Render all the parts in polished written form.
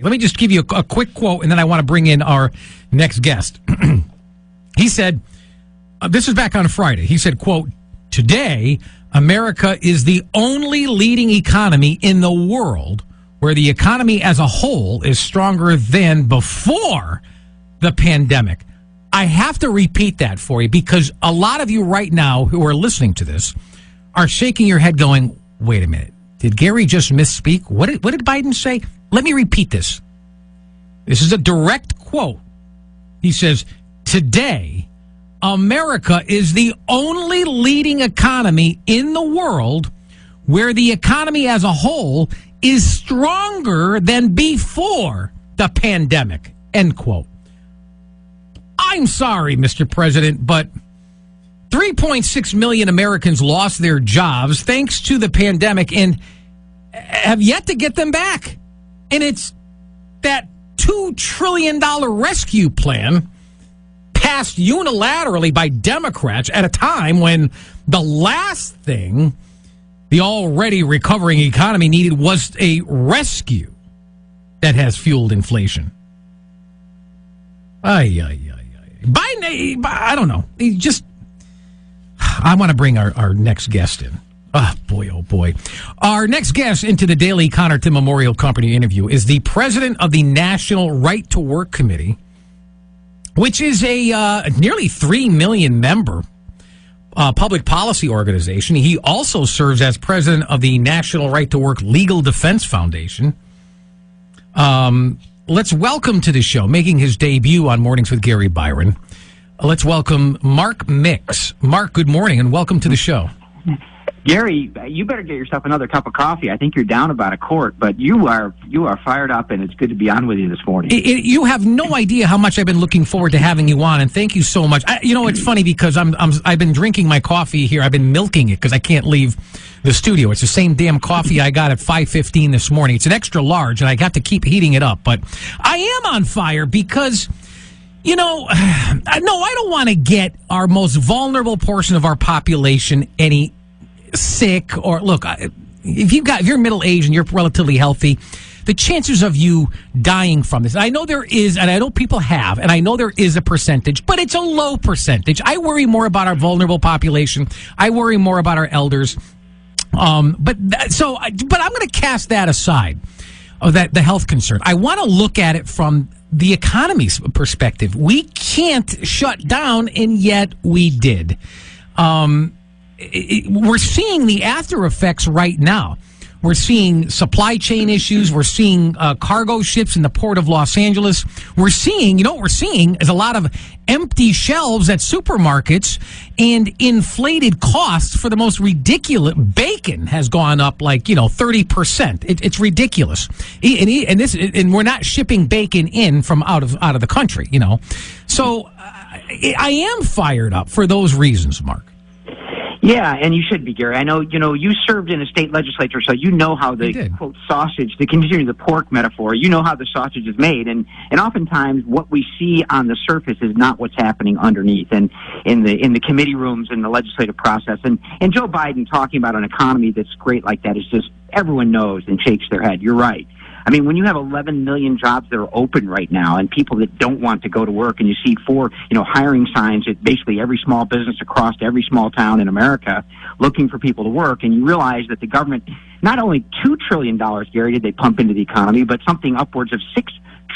Let me just give you a quick quote, and then I want to bring in our next guest. He said, this is back on Friday. He said, quote, "Today, America is the only leading economy in the world where the economy as a whole is stronger than before the pandemic." I have to repeat that for you because a lot of you right now who are listening to this are shaking your head going, wait a minute, did Gary just misspeak? What did Biden say? Let me repeat this. This is a direct quote. He says, "Today, America is the only leading economy in the world where the economy as a whole is stronger than before the pandemic," end quote. I'm sorry, Mr. President, but 3.6 million Americans lost their jobs thanks to the pandemic and have yet to get them back. And it's that $2 trillion rescue plan passed unilaterally by Democrats at a time when the last thing the already recovering economy needed was a rescue that has fueled inflation. Biden, I don't know. I want to bring our next guest in. Oh, boy. Our next guest into the Daily Connerton Memorial Company interview is the president of the National Right to Work Committee, which is a nearly 3 million member public policy organization. He also serves as president of the National Right to Work Legal Defense Foundation. Let's welcome to the show, making his debut on Mornings with Gary Byron. Let's welcome Mark Mix. Mark, good morning and welcome to the show. Gary, you better get yourself another cup of coffee. I think you're down about a quart, but you are fired up, and it's good to be on with you this morning. You have no idea how much I've been looking forward to having you on, and thank you so much. It's funny because I've been drinking my coffee here. I've been milking it because I can't leave the studio. It's the same damn coffee I got at 5:15 this morning. It's an extra large, and I got to keep heating it up. But I am on fire because, no, I don't want to get our most vulnerable portion of our population any sick. Or look, if you're middle aged and you're relatively healthy, the chances of you dying from this, I know there is, and I know people have, and I know there is a percentage, but it's a low percentage. I worry more about our vulnerable population. I worry more about our elders. But I'm going to cast that aside, the health concern. I want to look at it from the economy's perspective. We can't shut down, and yet we did. We're seeing the after effects right now. We're seeing supply chain issues. We're seeing cargo ships in the port of Los Angeles. We're seeing, what we're seeing is a lot of empty shelves at supermarkets and inflated costs for the most ridiculous. Bacon has gone up 30%. It's ridiculous. And we're not shipping bacon in from out of the country, So I am fired up for those reasons, Mark. Yeah, and you should be, Gary. I know, you served in a state legislature, so you know how the, quote, sausage, to continue the pork metaphor, you know how the sausage is made. And oftentimes what we see on the surface is not what's happening underneath and in the committee rooms and the legislative process. And Joe Biden talking about an economy that's great like that is just, everyone knows and shakes their head. You're right. I mean, when you have 11 million jobs that are open right now and people that don't want to go to work, and you see hiring signs at basically every small business across every small town in America looking for people to work, and you realize that the government, not only $2 trillion, Gary, did they pump into the economy, but something upwards of $6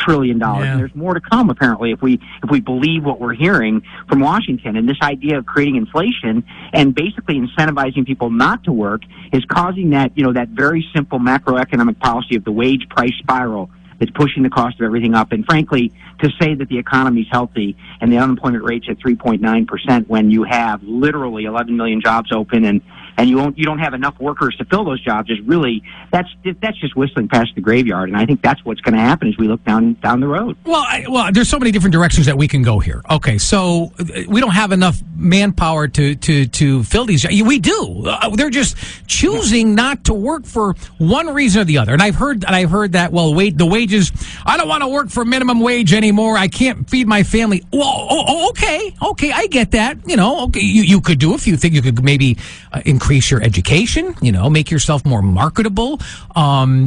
trillion. Yeah. And there's more to come, apparently, if we believe what we're hearing from Washington. And this idea of creating inflation and basically incentivizing people not to work is causing that very simple macroeconomic policy of the wage price spiral that's pushing the cost of everything up. And frankly, to say that the economy's healthy and the unemployment rate's at 3.9% when you have literally 11 million jobs open and you don't have enough workers to fill those jobs is really, that's just whistling past the graveyard. And I think that's what's going to happen as we look down the road. Well, there's so many different directions that we can go here. Okay, so we don't have enough manpower to fill these. We do. They're just choosing not to work for one reason or the other. And I've heard that. Well, the wages. I don't want to work for minimum wage anymore. I can't feed my family. Well, okay, I get that. Okay, you could do a few things. You could maybe increase your education, make yourself more marketable,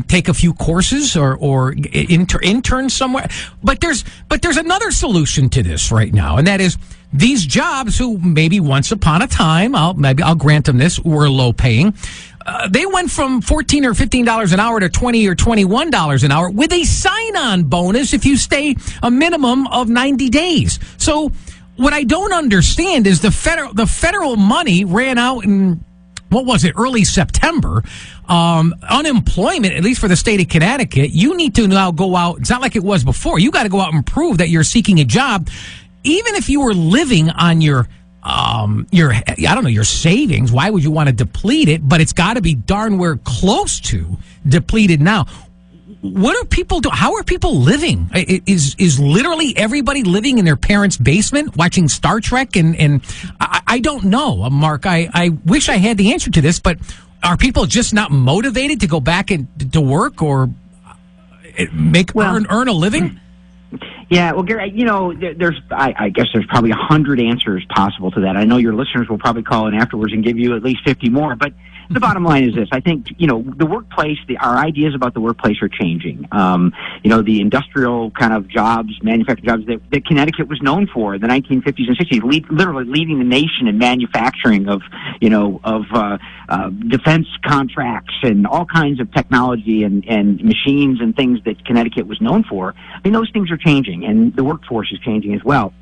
take a few courses or intern somewhere. But there's another solution to this right now, and that is these jobs who maybe once upon a time, I'll grant them this, were low paying. They went from $14 or $15 an hour to $20 or $21 an hour with a sign-on bonus if you stay a minimum of 90 days. So what I don't understand is the federal money ran out in, early September. Unemployment, at least for the state of Connecticut, you need to now go out. It's not like it was before. You got to go out and prove that you're seeking a job. Even if you were living on your savings, why would you want to deplete it? But it's got to be darn near close to depleted now. What are people do? How are people living? Is literally everybody living in their parents' basement watching Star Trek? And I don't know, Mark. I wish I had the answer to this, but are people just not motivated to go back to work or earn a living? Yeah, well, Gary, I guess there's probably 100 answers possible to that. I know your listeners will probably call in afterwards and give you at least 50 more, but the bottom line is this. I think, the workplace, our ideas about the workplace are changing. The industrial kind of jobs, manufacturing jobs that Connecticut was known for in the 1950s and 60s, literally leading the nation in manufacturing of defense contracts and all kinds of technology and machines and things that Connecticut was known for. I mean, those things are changing, and the workforce is changing as well.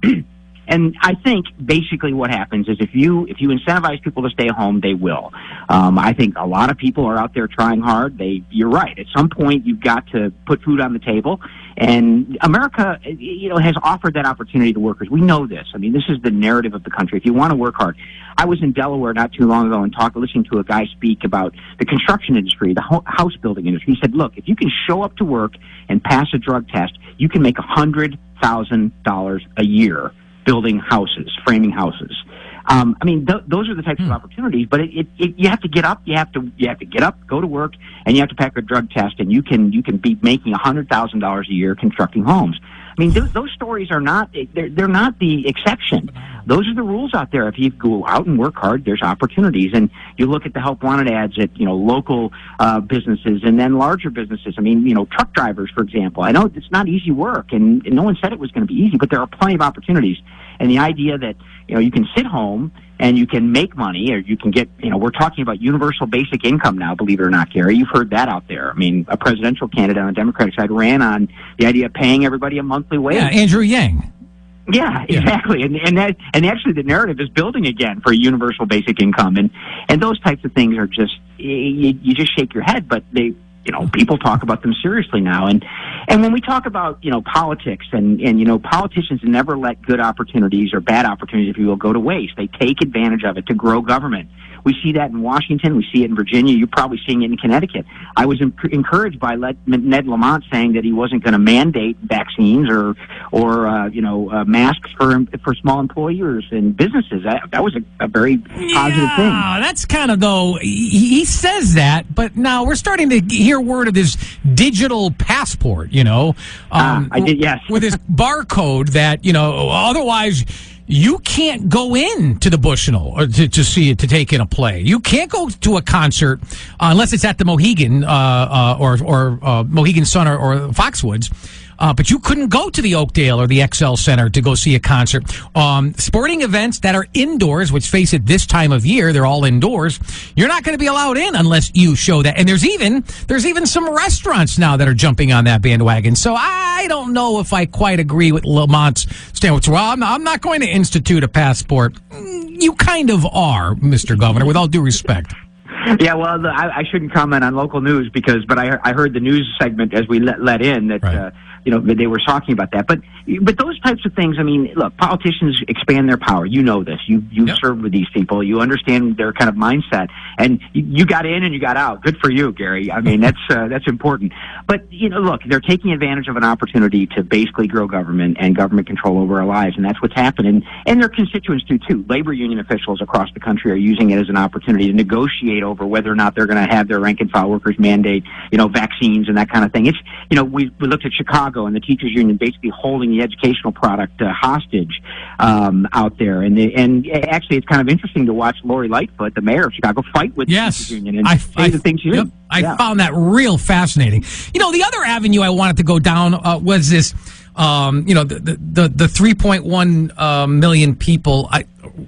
And I think basically what happens is if you incentivize people to stay home, they will. I think a lot of people are out there trying hard. You're right. At some point, you've got to put food on the table. And America, has offered that opportunity to workers. We know this. I mean, this is the narrative of the country. If you want to work hard. I was in Delaware not too long ago and listening to a guy speak about the construction industry, the house building industry. He said, look, if you can show up to work and pass a drug test, you can make $100,000 a year building houses, framing houses. Those are the types of opportunities. But you have to get up. You have to get up, go to work, and you have to pass a drug test, and you can be making $100,000 a year constructing homes. I mean, those stories are not. They're not the exception. Those are the rules out there. If you go out and work hard, there's opportunities. And you look at the help wanted ads at local businesses and then larger businesses. I mean, truck drivers, for example. I know it's not easy work, and no one said it was going to be easy, but there are plenty of opportunities. And the idea that you can sit home and you can make money, or you can get, we're talking about universal basic income now, believe it or not, Gary. You've heard that out there. I mean, a presidential candidate on the Democratic side ran on the idea of paying everybody a monthly wage. Yeah, Andrew Yang. Yeah, exactly. And actually the narrative is building again for universal basic income. And those types of things are just, you just shake your head, but people talk about them seriously now. And when we talk about, politics and politicians never let good opportunities or bad opportunities, if you will, go to waste. They take advantage of it to grow government. We see that in Washington. We see it in Virginia. You're probably seeing it in Connecticut. I was encouraged by Ned Lamont saying that he wasn't going to mandate vaccines or masks for small employers and businesses. That was a very positive thing. That's kind of, though, he says that, but now we're starting to hear word of this digital passport, I did, yes. with this barcode that, otherwise you can't go in to the Bushnell or to see it, to take in a play. You can't go to a concert unless it's at the Mohegan or Mohegan Sun or Foxwoods. But you couldn't go to the Oakdale or the XL Center to go see a concert. Sporting events that are indoors, which face it, this time of year, they're all indoors. You're not going to be allowed in unless you show that. And there's even some restaurants now that are jumping on that bandwagon. So I don't know if I quite agree with Lamont's stance. Well, I'm not going to institute a passport. You kind of are, Mr. Governor, with all due respect. Yeah, well, I shouldn't comment on local news but I heard the news segment as we let in that. Right. They were talking about that. But those types of things, I mean, look, politicians expand their power. You know this. You've served with these people. You understand their kind of mindset. And you got in and you got out. Good for you, Gary. I mean, that's important. But, look, they're taking advantage of an opportunity to basically grow government and government control over our lives. And that's what's happening. And their constituents do, too. Labor union officials across the country are using it as an opportunity to negotiate over whether or not they're going to have their rank and file workers mandate, vaccines and that kind of thing. It's, we looked at Chicago and the teachers union basically holding the educational product hostage out there. And actually, it's kind of interesting to watch Lori Lightfoot, the mayor of Chicago, fight with the teachers union and say the things she did. I found that real fascinating. The other avenue I wanted to go down was this, the 3.1 million people,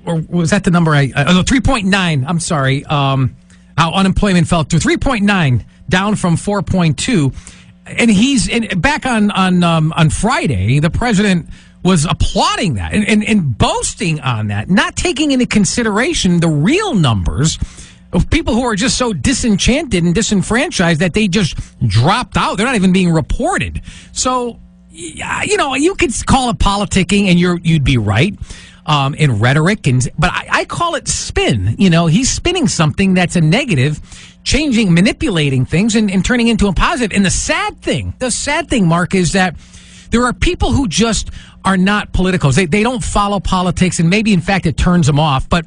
or was that the number 3.9, I'm sorry, how unemployment fell to 3.9, down from 4.2. And back on Friday, the president was applauding that and boasting on that, not taking into consideration the real numbers of people who are just so disenchanted and disenfranchised that they just dropped out. They're not even being reported. So, you could call it politicking, and you'd be right in rhetoric, but I call it spin. He's spinning something that's a negative, manipulating things and turning into a positive. And the sad thing, Mark, is that there are people who just are not politicals. They don't follow politics, and maybe, in fact, it turns them off, but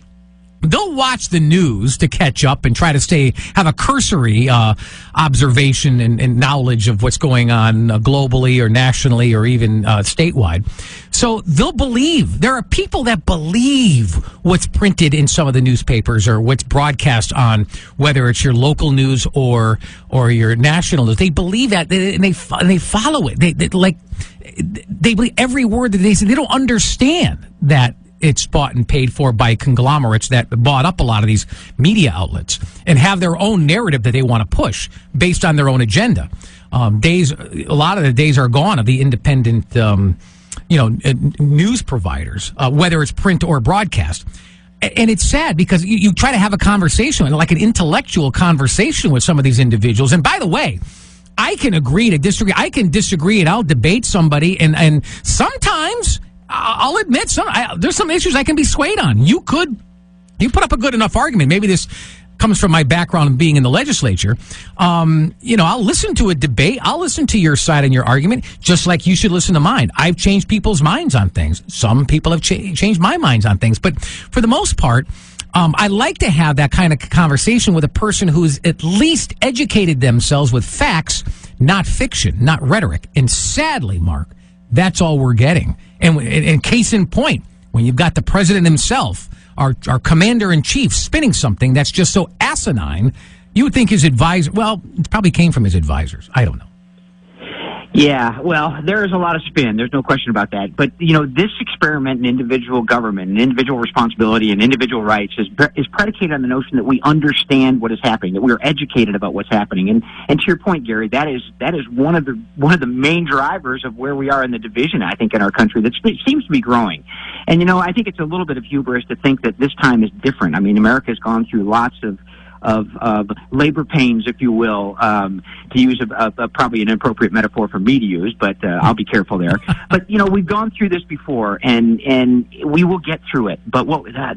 they'll watch the news to catch up and try to have a cursory observation and knowledge of what's going on globally or nationally or even statewide. So they'll believe. There are people that believe what's printed in some of the newspapers or what's broadcast on, whether it's your local news or your national news. They believe that, and they follow it. They believe every word that they say. They don't understand that it's bought and paid for by conglomerates that bought up a lot of these media outlets and have their own narrative that they want to push based on their own agenda. A lot of the days are gone of the independent, news providers, whether it's print or broadcast. And it's sad because you try to have a conversation, like an intellectual conversation with some of these individuals. And by the way, I can agree to disagree. I can disagree and I'll debate somebody. And sometimes I'll admit there's some issues I can be swayed on. You put up a good enough argument. Maybe this comes from my background of being in the legislature. I'll listen to a debate. I'll listen to your side and your argument, just like you should listen to mine. I've changed people's minds on things. Some people have changed my minds on things. But for the most part, I like to have that kind of conversation with a person who's at least educated themselves with facts, not fiction, not rhetoric. And sadly, Mark, that's all we're getting. And case in point, when you've got the president himself, our commander-in-chief, spinning something that's just so asinine, you would think his advisor, well, it probably came from his advisors. I don't know. Yeah, well, there is a lot of spin. There's no question about that. But, this experiment in individual government and individual responsibility and individual rights is predicated on the notion that we understand what is happening, that we are educated about what's happening. And to your point, Gary, that is one of the main drivers of where we are in the division, I think, in our country that seems to be growing. And, I think it's a little bit of hubris to think that this time is different. I mean, America's gone through lots of labor pains, if you will, to use probably an inappropriate metaphor for me to use, but I'll be careful there. But, we've gone through this before, and we will get through it. But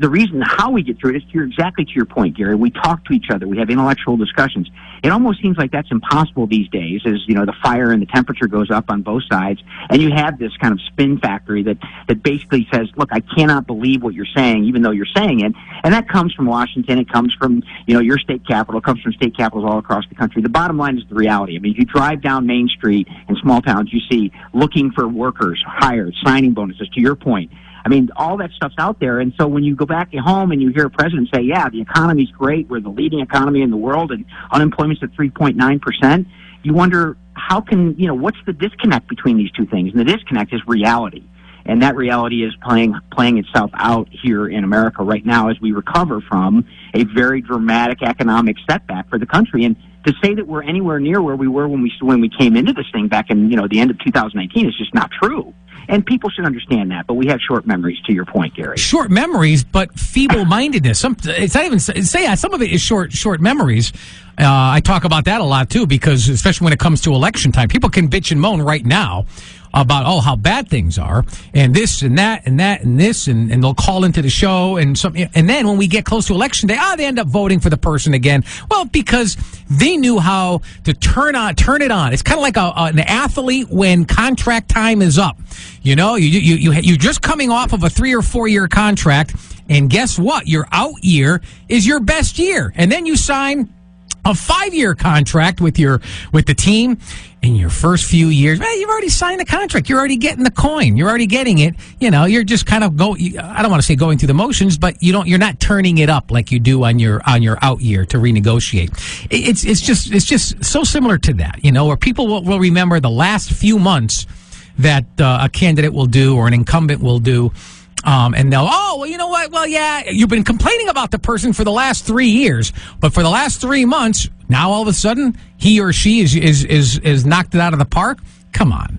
the reason how we get through it is exactly to your point, Gary. We talk to each other. We have intellectual discussions. It almost seems like that's impossible these days as, the fire and the temperature goes up on both sides, and you have this kind of spin factory that basically says, look, I cannot believe what you're saying, even though you're saying it. And that comes from Washington. It comes from, your state capital. It comes from state capitals all across the country. The bottom line is the reality. I mean, if you drive down Main Street in small towns, you see looking for workers, hired, signing bonuses, to your point. I mean, all that stuff's out there. And so when you go back at home and you hear a president say, yeah, the economy's great, we're the leading economy in the world, and unemployment's at 3.9%, you wonder what's the disconnect between these two things? And the disconnect is reality. And that reality is playing itself out here in America right now as we recover from a very dramatic economic setback for the country. And to say that we're anywhere near where we were when we came into this thing back in the end of 2019 is just not true. And people should understand that. But we have short memories, to your point, Gary. Short memories, but feeble-mindedness. It's not even some of it is short memories. I talk about that a lot too, because especially when it comes to election time, people can bitch and moan right now about how bad things are, and this and that and that and this, and they'll call into the show and something. And then when we get close to election day, they end up voting for the person again. Well, because they knew how to turn it on. It's kind of like an athlete when contract time is up. You know, you're just coming off of a 3 or 4 year contract, and guess what? Your out year is your best year, and then you sign a 5-year contract with the team. In your first few years, you've already signed the contract. You're already getting the coin. You're already getting it. You know, you're just kind of I don't want to say going through the motions, but you're not turning it up like you do on your out year to renegotiate. It's just so similar to that, you know, where people will remember the last few months that a candidate will do or an incumbent will do. And they'll, well, you know what? Well, yeah, you've been complaining about the person for the last 3 years, but for the last 3 months, now all of a sudden he or she is knocked it out of the park. Come on.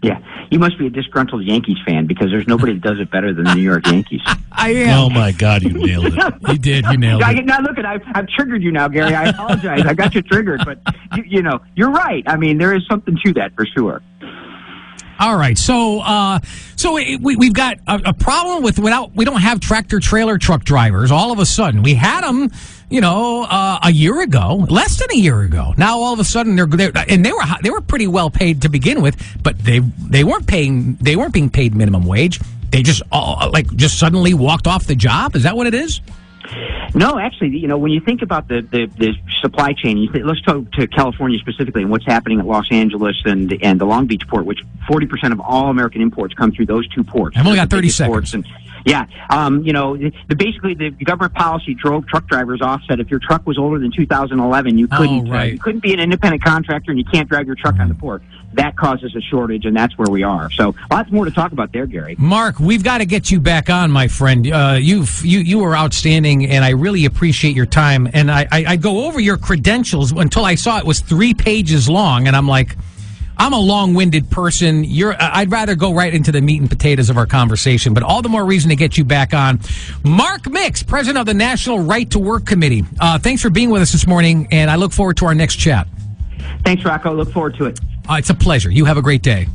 Yeah, you must be a disgruntled Yankees fan because there's nobody that does it better than the New York Yankees. I am. Oh my God, you nailed it. You did. You nailed it. Now look, I've triggered you now, Gary. I apologize. I got you triggered, but you know, you're right. I mean, there is something to that for sure. All right, so we've got a problem we don't have tractor trailer truck drivers. All of a sudden, we had them, you know, a year ago, less than a year ago. Now all of a sudden they were pretty well paid to begin with, but they weren't being paid minimum wage. They just suddenly walked off the job. Is that what it is? No, actually, you know, when you think about the supply chain, let's talk to California specifically and what's happening at Los Angeles and the Long Beach port, which 40% of all American imports come through those two ports. I've only got 30 seconds. You know, basically the government policy drove truck drivers off. Said if your truck was older than 2011, you couldn't be an independent contractor and you can't drive your truck on the port. That causes a shortage, and that's where we are. So lots more to talk about there, Gary. Mark, we've got to get you back on, my friend. You were outstanding, and I really appreciate your time. And I go over your credentials until I saw it was 3 pages long, and I'm like, I'm a long-winded person. I'd rather go right into the meat and potatoes of our conversation, but all the more reason to get you back on. Mark Mix, president of the National Right to Work Committee. Thanks for being with us this morning, and I look forward to our next chat. Thanks, Rocco. Look forward to it. It's a pleasure. You have a great day.